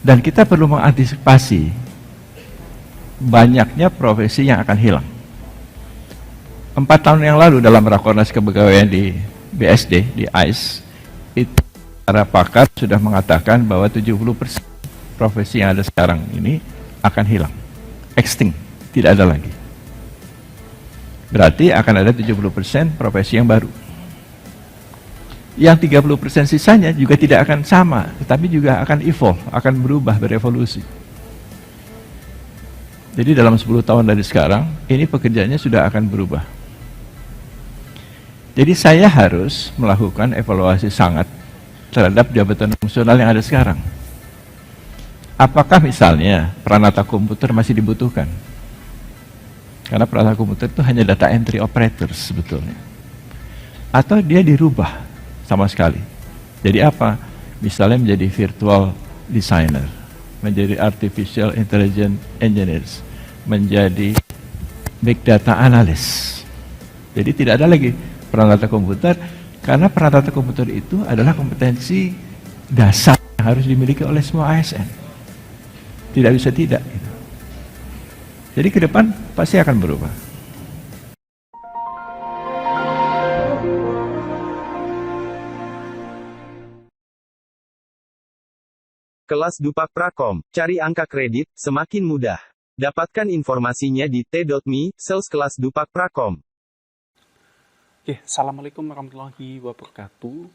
Dan kita perlu mengantisipasi banyaknya profesi yang akan hilang. 4 tahun yang lalu dalam Rakornas Kepegawaian di BSD, di AIS, itu para pakar sudah mengatakan bahwa 70% profesi yang ada sekarang ini akan hilang, extinct, tidak ada lagi. Berarti akan ada 70% profesi yang baru. Yang 30% sisanya juga tidak akan sama, tetapi juga akan evolve, akan berubah, berevolusi. Jadi dalam 10 tahun dari sekarang, ini pekerjaannya sudah akan berubah. Jadi saya harus melakukan evaluasi sangat terhadap jabatan fungsional yang ada sekarang. Apakah misalnya peranata komputer masih dibutuhkan? Karena peranata komputer itu hanya data entry operators sebetulnya. Atau dia dirubah sama sekali. Jadi apa? Misalnya menjadi virtual designer, menjadi artificial intelligence engineers, menjadi big data analyst. Jadi tidak ada lagi peralatan komputer, karena peralatan komputer itu adalah kompetensi dasar yang harus dimiliki oleh semua ASN. Tidak bisa tidak. Jadi ke depan pasti akan berubah. Kelas Dupak Prakom, cari angka kredit, semakin mudah. Dapatkan informasinya di t.me, /kelas Dupak Prakom. Oke, Assalamualaikum warahmatullahi wabarakatuh.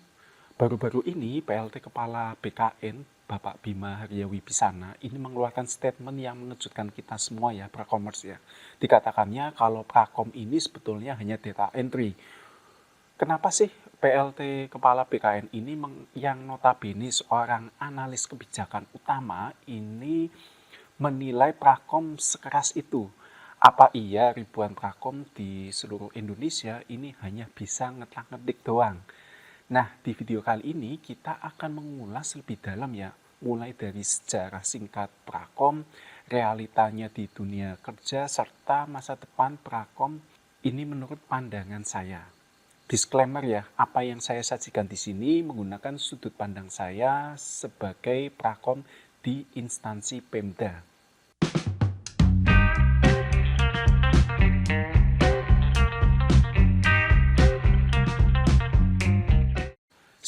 Baru-baru ini PLT Kepala BKN, Bapak Bima Haryawi Pisana, ini mengeluarkan statement yang mengejutkan kita semua ya, Prakomers ya. Dikatakannya kalau Prakom ini sebetulnya hanya data entry. Kenapa sih PLT Kepala BKN ini yang notabene seorang analis kebijakan utama ini menilai Prakom sekeras itu? Apa iya ribuan Prakom di seluruh Indonesia ini hanya bisa ngetik doang? Nah, di video kali ini kita akan mengulas lebih dalam ya, mulai dari sejarah singkat Prakom, realitanya di dunia kerja, serta masa depan Prakom ini menurut pandangan saya. Disclaimer ya, apa yang saya sajikan di sini menggunakan sudut pandang saya sebagai Prakom di instansi Pemda.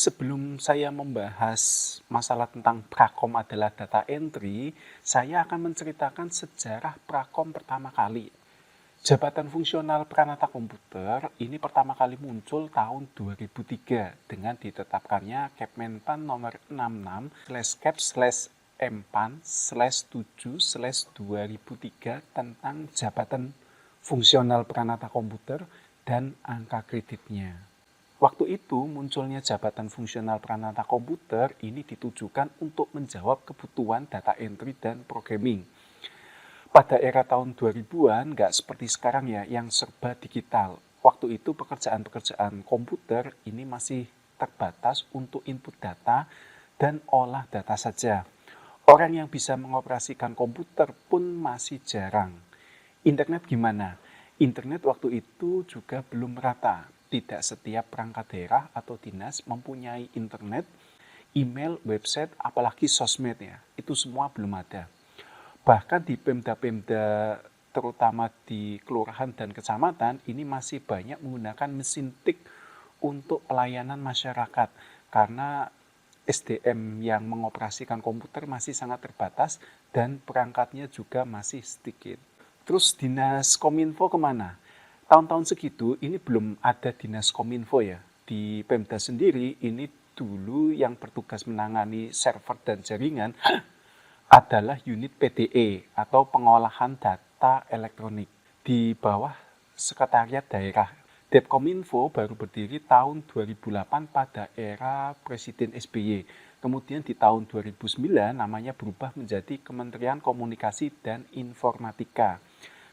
Sebelum saya membahas masalah tentang Prakom adalah data entry, saya akan menceritakan sejarah Prakom pertama kali. Jabatan fungsional peranata komputer ini pertama kali muncul tahun 2003 dengan ditetapkannya Kepmenpan nomor 66/Empan/7/2003 tentang jabatan fungsional peranata komputer dan angka kreditnya. Waktu itu munculnya jabatan fungsional peranata komputer ini ditujukan untuk menjawab kebutuhan data entry dan programming. Pada era tahun 2000-an nggak seperti sekarang ya yang serba digital. Waktu itu pekerjaan-pekerjaan komputer ini masih terbatas untuk input data dan olah data saja. Orang yang bisa mengoperasikan komputer pun masih jarang. Internet gimana? Internet waktu itu juga belum merata. Tidak setiap perangkat daerah atau dinas mempunyai internet, email, website, apalagi sosmed ya. Itu semua belum ada. Bahkan di Pemda-Pemda terutama di kelurahan dan kecamatan ini masih banyak menggunakan mesin tik untuk pelayanan masyarakat karena SDM yang mengoperasikan komputer masih sangat terbatas dan perangkatnya juga masih sedikit. Terus dinas Kominfo kemana? Tahun-tahun segitu ini belum ada dinas Kominfo ya. Di Pemda sendiri ini dulu yang bertugas menangani server dan jaringan adalah unit PDE atau pengolahan data elektronik di bawah sekretariat daerah. Depkominfo baru berdiri tahun 2008 pada era Presiden SBY. Kemudian di tahun 2009 namanya berubah menjadi Kementerian Komunikasi dan Informatika.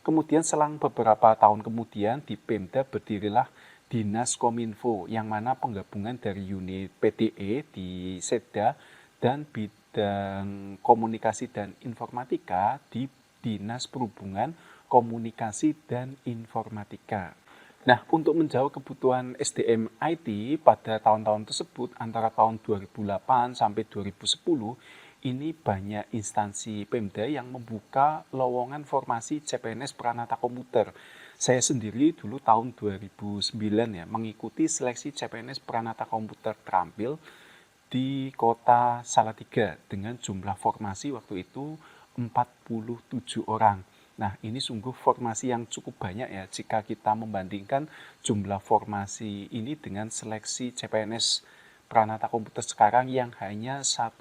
Kemudian selang beberapa tahun kemudian di Pemda berdirilah Dinas Kominfo yang mana penggabungan dari unit PDE di Setda dan bidang komunikasi dan informatika di Dinas Perhubungan, Komunikasi dan Informatika. Nah, untuk menjawab kebutuhan SDM IT pada tahun-tahun tersebut antara tahun 2008 sampai 2010, ini banyak instansi Pemda yang membuka lowongan formasi CPNS Pranata Komputer. Saya sendiri dulu tahun 2009 ya mengikuti seleksi CPNS Pranata Komputer terampil di kota Salatiga dengan jumlah formasi waktu itu 47 orang. Nah, ini sungguh formasi yang cukup banyak ya jika kita membandingkan jumlah formasi ini dengan seleksi CPNS Pranata Komputer sekarang yang hanya 1-2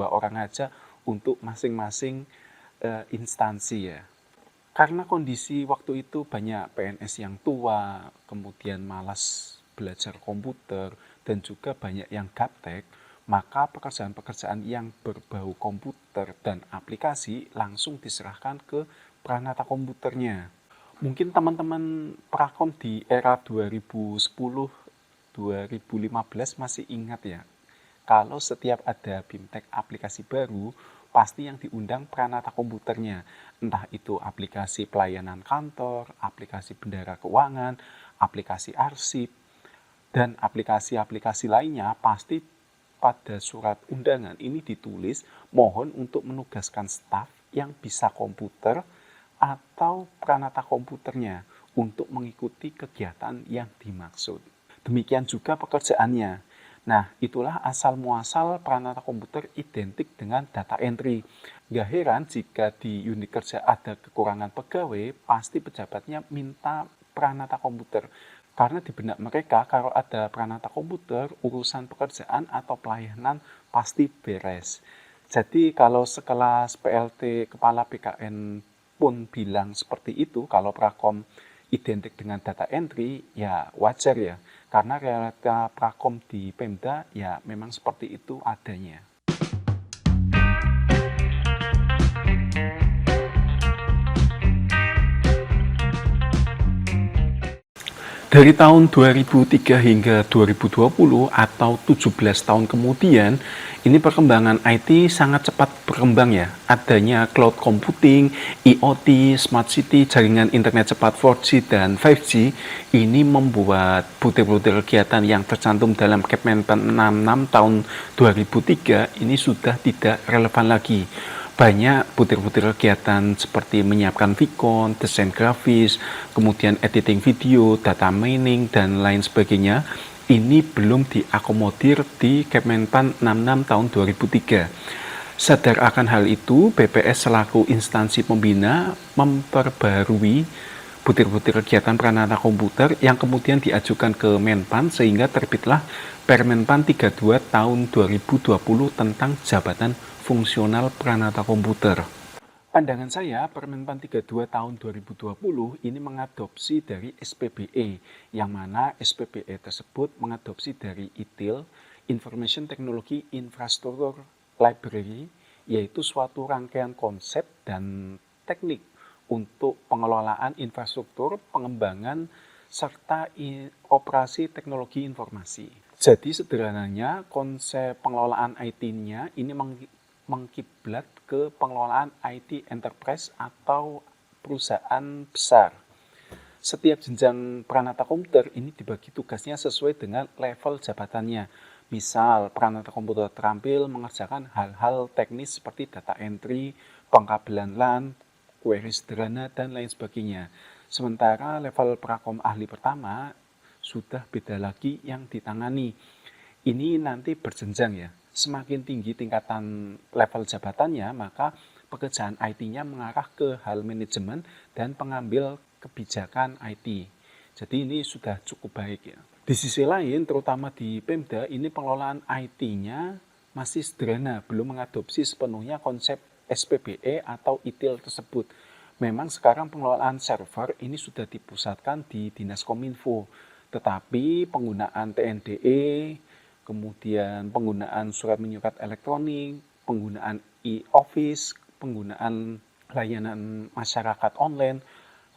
orang aja untuk masing-masing instansi ya. Karena kondisi waktu itu banyak PNS yang tua, kemudian malas belajar komputer, dan juga banyak yang gaptek, maka pekerjaan-pekerjaan yang berbau komputer dan aplikasi langsung diserahkan ke Pranata Komputernya. Mungkin teman-teman Prakom di era 2010-2015 masih ingat ya, kalau setiap ada BIMTEK aplikasi baru, pasti yang diundang Pranata Komputernya. Entah itu aplikasi pelayanan kantor, aplikasi bendara keuangan, aplikasi arsip, dan aplikasi-aplikasi lainnya pasti pada surat undangan ini ditulis mohon untuk menugaskan staf yang bisa komputer atau Pranata Komputernya untuk mengikuti kegiatan yang dimaksud. Demikian juga pekerjaannya. Nah, itulah asal-muasal Pranata Komputer identik dengan data entry. Gak heran jika di unit kerja ada kekurangan pegawai, pasti pejabatnya minta Pranata Komputer. Karena di benak mereka, kalau ada Pranata Komputer, urusan pekerjaan atau pelayanan pasti beres. Jadi kalau sekelas PLT Kepala BKN pun bilang seperti itu, kalau Prakom identik dengan data entry, ya wajar ya. Karena realita Prakom di Pemda ya memang seperti itu adanya. Dari tahun 2003 hingga 2020 atau 17 tahun kemudian, ini perkembangan IT sangat cepat berkembang ya. Adanya cloud computing, IoT, smart city, jaringan internet cepat 4G dan 5G, ini membuat butir-butir kegiatan yang tercantum dalam Kemenpan 66 tahun 2003 ini sudah tidak relevan lagi. Banyak butir-butir kegiatan seperti menyiapkan Vicon, desain grafis, kemudian editing video, data mining, dan lain sebagainya, ini belum diakomodir di Kemenpan 66 tahun 2003. Sadar akan hal itu, BPS selaku instansi pembina memperbarui butir-butir kegiatan Pranata Komputer yang kemudian diajukan ke Menpan sehingga terbitlah Permenpan 32 tahun 2020 tentang jabatan fungsional Pranata Komputer. Pandangan saya, Permenpan 32 tahun 2020 ini mengadopsi dari SPBE, yang mana SPBE tersebut mengadopsi dari ITIL, Information Technology Infrastructure Library, yaitu suatu rangkaian konsep dan teknik untuk pengelolaan infrastruktur, pengembangan, serta operasi teknologi informasi. Jadi sederhananya, konsep pengelolaan IT-nya ini mengkiblat ke pengelolaan IT enterprise atau perusahaan besar. Setiap jenjang Pranata Komputer ini dibagi tugasnya sesuai dengan level jabatannya. Misal, Pranata Komputer terampil mengerjakan hal-hal teknis seperti data entry, pengkabelan LAN, query sederhana, dan lain sebagainya. Sementara level Prakom ahli pertama sudah beda lagi yang ditangani. Ini nanti berjenjang ya. Semakin tinggi tingkatan level jabatannya, maka pekerjaan IT-nya mengarah ke hal manajemen dan pengambil kebijakan IT. Jadi ini sudah cukup baik ya. Di sisi lain, terutama di Pemda, ini pengelolaan IT-nya masih sederhana, belum mengadopsi sepenuhnya konsep SPBE atau ITIL tersebut. Memang sekarang pengelolaan server ini sudah dipusatkan di Dinas Kominfo, tetapi penggunaan TNDE, kemudian penggunaan surat menyurat elektronik, penggunaan e-office, penggunaan layanan masyarakat online,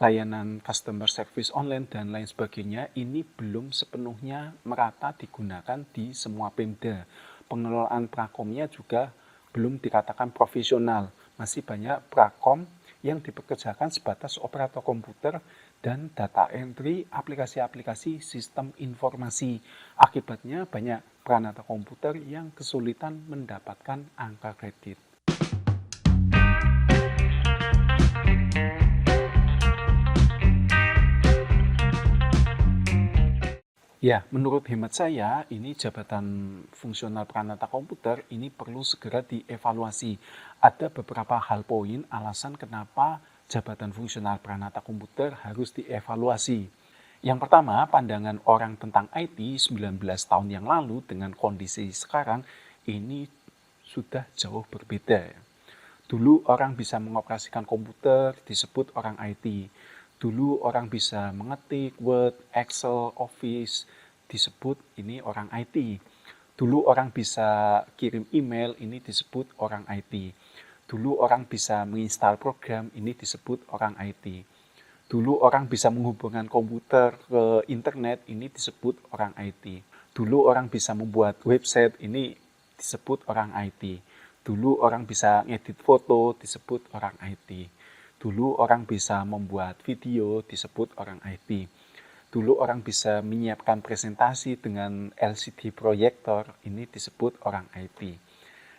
layanan customer service online, dan lain sebagainya, ini belum sepenuhnya merata digunakan di semua Pemda. Pengelolaan Prakomnya juga belum dikatakan profesional. Masih banyak Prakom yang dipekerjakan sebatas operator komputer dan data entry aplikasi-aplikasi sistem informasi. Akibatnya banyak Pranata komputer yang kesulitan mendapatkan angka kredit. Ya, menurut hemat saya, ini jabatan fungsional Pranata komputer ini perlu segera dievaluasi. Ada beberapa hal poin alasan kenapa jabatan fungsional Pranata komputer harus dievaluasi. Yang pertama, pandangan orang tentang IT 19 tahun yang lalu dengan kondisi sekarang ini sudah jauh berbeda. Dulu orang bisa mengoperasikan komputer disebut orang IT. Dulu orang bisa mengetik Word, Excel, Office disebut ini orang IT. Dulu orang bisa kirim email ini disebut orang IT. Dulu orang bisa menginstal program ini disebut orang IT. Dulu orang bisa menghubungkan komputer ke internet ini disebut orang IT. Dulu orang bisa membuat website ini disebut orang IT. Dulu orang bisa ngedit foto disebut orang IT. Dulu orang bisa membuat video disebut orang IT. Dulu orang bisa menyiapkan presentasi dengan LCD proyektor, ini disebut orang IT.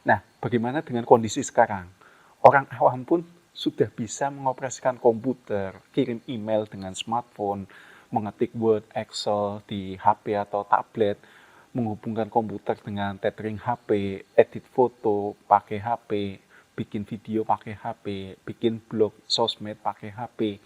Nah, bagaimana dengan kondisi sekarang? Orang awam pun sudah bisa mengoperasikan komputer, kirim email dengan smartphone, mengetik Word, Excel di HP atau tablet, menghubungkan komputer dengan tethering HP, edit foto pakai HP, bikin video pakai HP, bikin blog sosmed pakai HP.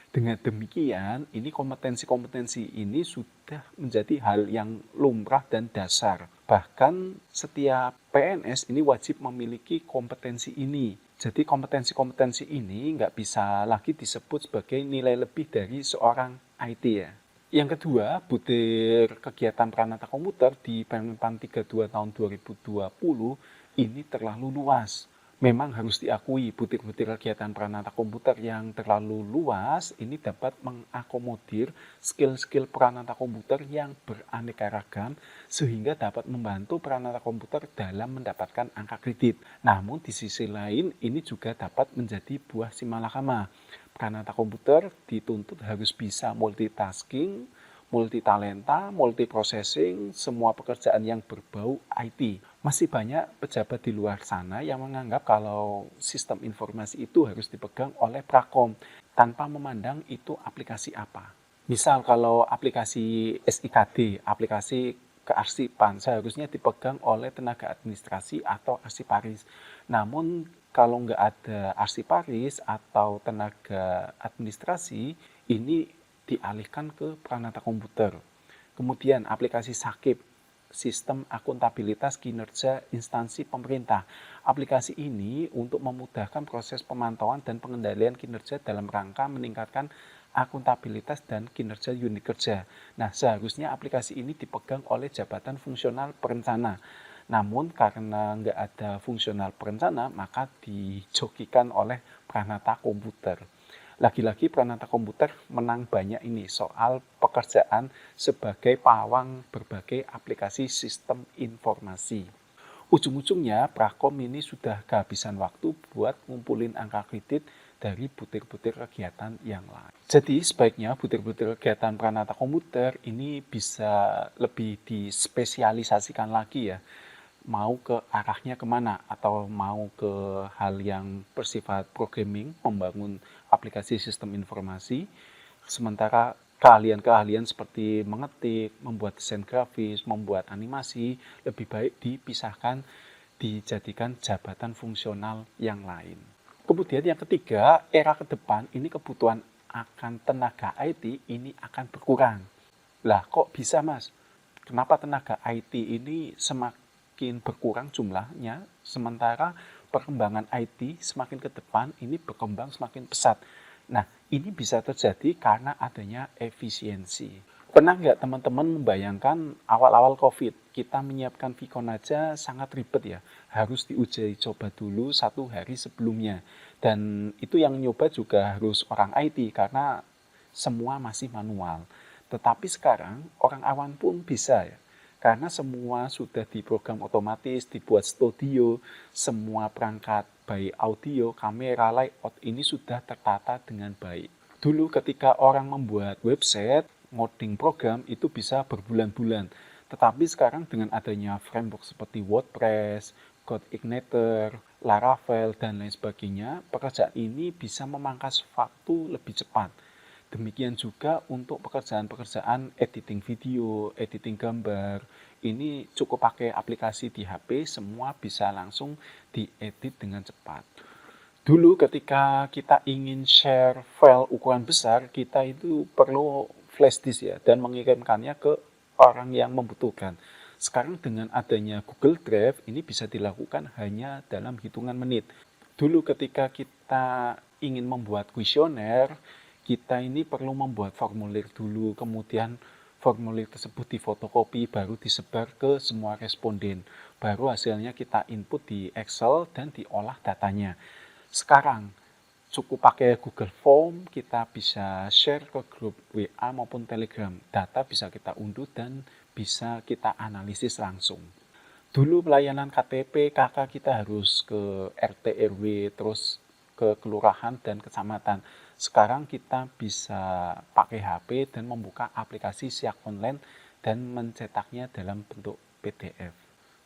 Dengan demikian, ini kompetensi-kompetensi ini sudah menjadi hal yang lumrah dan dasar. Bahkan setiap PNS ini wajib memiliki kompetensi ini. Jadi kompetensi-kompetensi ini nggak bisa lagi disebut sebagai nilai lebih dari seorang IT ya. Yang kedua, butir kegiatan Pranata komputer di Permen 32 tahun 2020 ini terlalu luas. Memang harus diakui butir-butir kegiatan Pranata komputer yang terlalu luas ini dapat mengakomodir skill-skill Pranata komputer yang beraneka ragam sehingga dapat membantu Pranata komputer dalam mendapatkan angka kredit. Namun di sisi lain ini juga dapat menjadi buah si malakama. Pranata komputer dituntut harus bisa multitasking, multitalenta, multiprocessing, semua pekerjaan yang berbau IT. Masih banyak pejabat di luar sana yang menganggap kalau sistem informasi itu harus dipegang oleh Prakom tanpa memandang itu aplikasi apa. Misal kalau aplikasi SIKD, aplikasi kearsipan, seharusnya dipegang oleh tenaga administrasi atau arsiparis. Namun kalau nggak ada arsiparis atau tenaga administrasi, ini dialihkan ke Pranata komputer. Kemudian aplikasi Sakip, sistem akuntabilitas kinerja instansi pemerintah. Aplikasi ini untuk memudahkan proses pemantauan dan pengendalian kinerja dalam rangka meningkatkan akuntabilitas dan kinerja unit kerja. Nah, seharusnya aplikasi ini dipegang oleh jabatan fungsional perencana. Namun karena nggak ada fungsional perencana, maka dijokikan oleh Pranata komputer. Lagi-lagi Pranata komputer menang banyak ini soal pekerjaan sebagai pawang berbagai aplikasi sistem informasi. Ujung-ujungnya Prakom ini sudah kehabisan waktu buat ngumpulin angka kredit dari butir-butir kegiatan yang lain. Jadi sebaiknya butir-butir kegiatan Pranata komputer ini bisa lebih dispesialisasikan lagi ya. Mau ke arahnya kemana, atau mau ke hal yang bersifat programming, membangun aplikasi sistem informasi, sementara keahlian-keahlian seperti mengetik, membuat desain grafis, membuat animasi, lebih baik dipisahkan, dijadikan jabatan fungsional yang lain. Kemudian yang ketiga, era ke depan ini kebutuhan akan tenaga IT ini akan berkurang. Lah kok bisa mas? Kenapa tenaga IT ini semakin berkurang jumlahnya, sementara perkembangan IT semakin ke depan ini berkembang semakin pesat. Nah, ini bisa terjadi karena adanya efisiensi. Pernah nggak teman-teman membayangkan awal-awal COVID, kita menyiapkan Vicon aja sangat ribet ya, harus diuji coba dulu 1 hari sebelumnya. Dan itu yang nyoba juga harus orang IT karena semua masih manual. Tetapi sekarang orang awam pun bisa ya. Karena semua sudah diprogram otomatis, dibuat studio, semua perangkat baik audio, kamera, layout ini sudah tertata dengan baik. Dulu ketika orang membuat website, ngoding program itu bisa berbulan-bulan. Tetapi sekarang dengan adanya framework seperti WordPress, CodeIgniter, Laravel, dan lain sebagainya, pekerjaan ini bisa memangkas waktu lebih cepat. Demikian juga untuk pekerjaan-pekerjaan editing video, editing gambar, ini cukup pakai aplikasi di HP, semua bisa langsung diedit dengan cepat. Dulu ketika kita ingin share file ukuran besar, kita itu perlu flash disk ya, dan mengirimkannya ke orang yang membutuhkan. Sekarang dengan adanya Google Drive, ini bisa dilakukan hanya dalam hitungan menit. Dulu ketika kita ingin membuat kuesioner, kita ini perlu membuat formulir dulu, kemudian formulir tersebut difotokopi, baru disebar ke semua responden. Baru hasilnya kita input di Excel dan diolah datanya. Sekarang cukup pakai Google Form, kita bisa share ke grup WA maupun Telegram. Data bisa kita unduh dan bisa kita analisis langsung. Dulu pelayanan KTP, KK kita harus ke RT RW, terus ke kelurahan dan kecamatan. Sekarang kita bisa pakai HP dan membuka aplikasi siak online dan mencetaknya dalam bentuk PDF.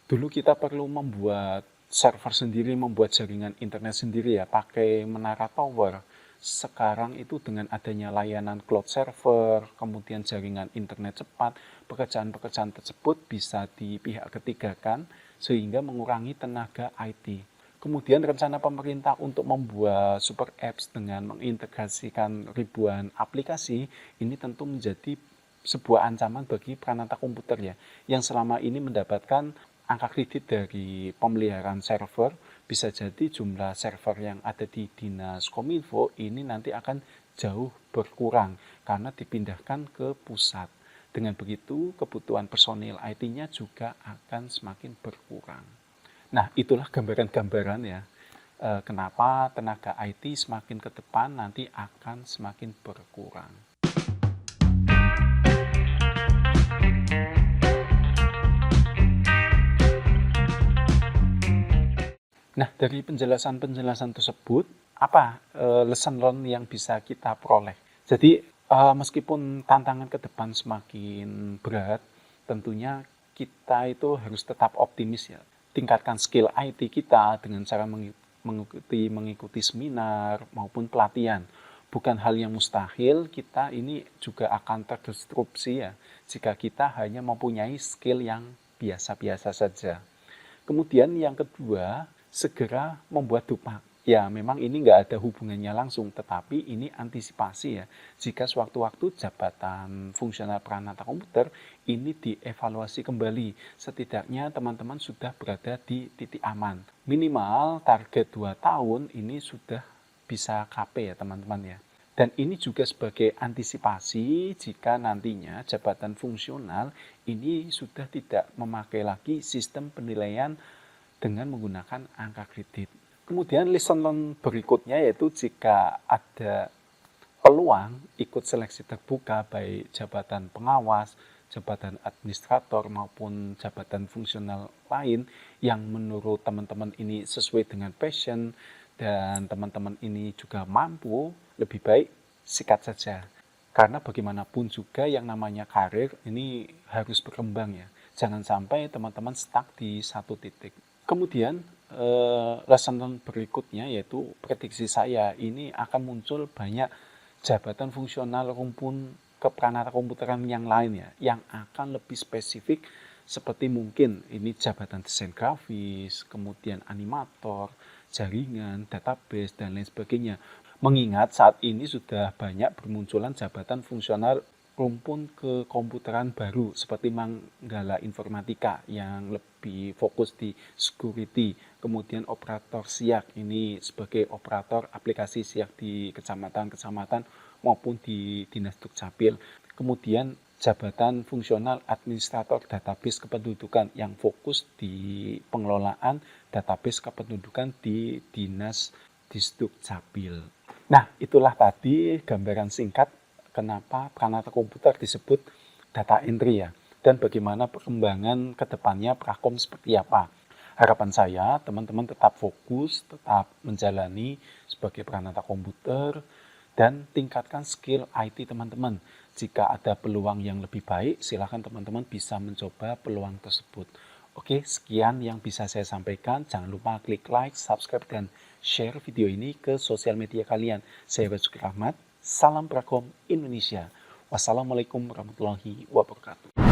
Dulu kita perlu membuat server sendiri, membuat jaringan internet sendiri ya, pakai menara tower. Sekarang itu dengan adanya layanan cloud server, kemudian jaringan internet cepat, pekerjaan-pekerjaan tersebut bisa di pihak ketiga kan, sehingga mengurangi tenaga IT. Kemudian rencana pemerintah untuk membuat super apps dengan mengintegrasikan ribuan aplikasi, ini tentu menjadi sebuah ancaman bagi peranata komputer ya, yang selama ini mendapatkan angka kredit dari pemeliharaan server. Bisa jadi jumlah server yang ada di Dinas Kominfo ini nanti akan jauh berkurang karena dipindahkan ke pusat. Dengan begitu, kebutuhan personil IT-nya juga akan semakin berkurang. Nah, itulah gambaran-gambaran ya, kenapa tenaga IT semakin ke depan nanti akan semakin berkurang. Nah, dari penjelasan-penjelasan tersebut, apa lesson learn yang bisa kita peroleh? Jadi, meskipun tantangan ke depan semakin berat, tentunya kita itu harus tetap optimis ya. Tingkatkan skill IT kita dengan cara mengikuti seminar maupun pelatihan. Bukan hal yang mustahil, kita ini juga akan terdisrupsi ya, jika kita hanya mempunyai skill yang biasa-biasa saja. Kemudian yang kedua, segera membuat dupak. Ya, memang ini nggak ada hubungannya langsung, tetapi ini antisipasi ya. Jika sewaktu-waktu jabatan fungsional peranata komputer ini dievaluasi kembali, setidaknya teman-teman sudah berada di titik aman. Minimal target 2 tahun ini sudah bisa KP ya teman-teman ya. Dan ini juga sebagai antisipasi jika nantinya jabatan fungsional ini sudah tidak memakai lagi sistem penilaian dengan menggunakan angka kredit. Kemudian lesson learn berikutnya yaitu jika ada peluang ikut seleksi terbuka baik jabatan pengawas, jabatan administrator maupun jabatan fungsional lain yang menurut teman-teman ini sesuai dengan passion dan teman-teman ini juga mampu, lebih baik sikat saja. Karena bagaimanapun juga yang namanya karir ini harus berkembang ya. Jangan sampai teman-teman stuck di satu titik. Kemudian lesson berikutnya yaitu prediksi saya ini akan muncul banyak jabatan fungsional rumpun keperanata komputeran yang lain ya, yang akan lebih spesifik seperti mungkin ini jabatan desain grafis, kemudian animator, jaringan, database, dan lain sebagainya. Mengingat saat ini sudah banyak bermunculan jabatan fungsional rumpun kekomputeran baru seperti Manggala Informatika yang lebih fokus di security, kemudian operator SIAK ini sebagai operator aplikasi SIAK di kecamatan-kecamatan maupun di Dinas Dukcapil. Kemudian jabatan fungsional administrator database kependudukan yang fokus di pengelolaan database kependudukan di Dinas Disdukcapil. Nah, itulah tadi gambaran singkat kenapa peranata komputer disebut data entry ya, dan bagaimana perkembangan ke depannya Prakom seperti apa. Harapan saya teman-teman tetap fokus, tetap menjalani sebagai peranata komputer, dan tingkatkan skill IT teman-teman. Jika ada peluang yang lebih baik, silakan teman-teman bisa mencoba peluang tersebut. Oke, sekian yang bisa saya sampaikan. Jangan lupa klik like, subscribe, dan share video ini ke sosial media kalian. Saya Basuki Rahmat, salam Prakom Indonesia. Wassalamualaikum warahmatullahi wabarakatuh.